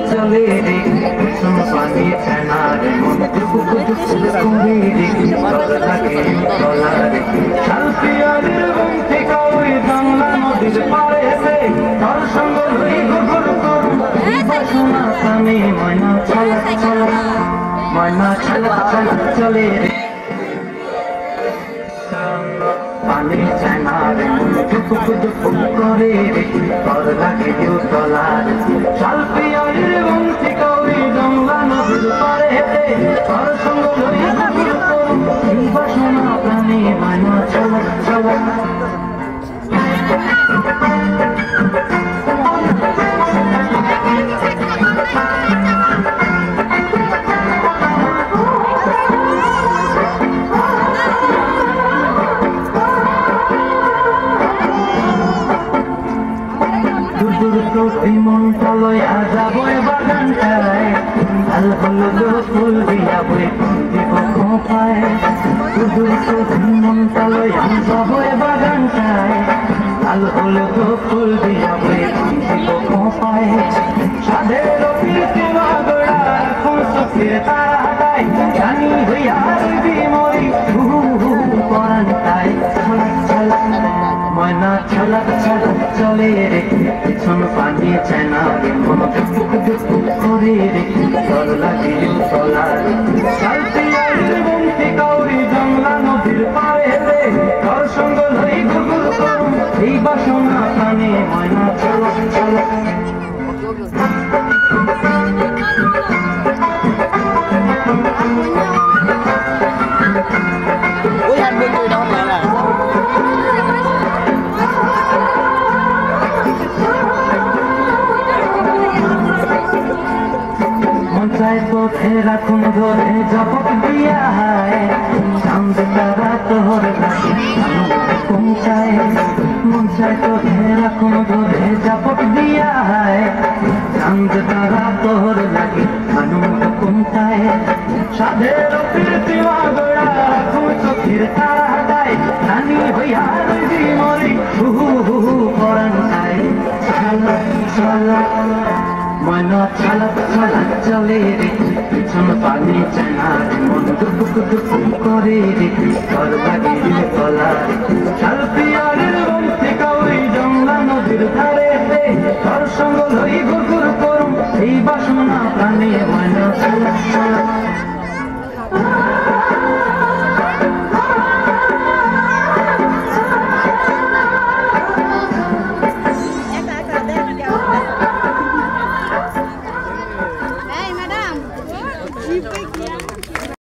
चले रे सुन पानी छना रे मन दुख दुख कुंडी रे लगे तोला रे शांतिया रे बंती कई बांगला नदीर पारे रे तार संग लई गुगुर करु बासना ताने मयना छला चले रे पानी छना रे मन दुख दुख करे रे तार लगे तोला रे शांतिया रे बंती कई बांगला नदीर पारे रे तार संग लई गुगुर करु बासना ताने मयना छला মনটালয় আজাবই বাগানটায় লাল হলুদ ফুল দিয়া বই দিব খোপায় মনটালয় আজাবই বাগানটায় লাল হলুদ ফুল দিয়া বই দিব খোপায় সাধের প্রীতি মাগড়া কোন চোখের তারাটায় জানি হইয়া রইবি মরি পরানটায় ময়না ছলা চলে রে পিছন পানি চেনা রে মন দুঃখ করে রে তোর লাগে তোলা রে শান্তিয়া রে বন্তি কাউরি জংলা নদীর পারে রে তোর সঙ্গ লই গুগুর করু এই বাসনা প্রাণে ময়না ছলা ওই হাত বলতে এটা হয় না পথে রাখুন ধরে জপক দিয়া হায় চাঁদ তারা তোর পৌঁছায় মন চায় পথে রাখুন ধরে জপক দিয়া হায় চাঁদ তারা তোর লাগে আনন্দ পৌঁছায় সাধের প্রীতি মাগড়া রাখুন চোখের তারা গায় রানী হইয়া রইবি মরি পরান চায় ময়না ছলা চলে রে পিছন পানি চেনা রে মন দুঃখ করে রে তোর লাগে তলা রে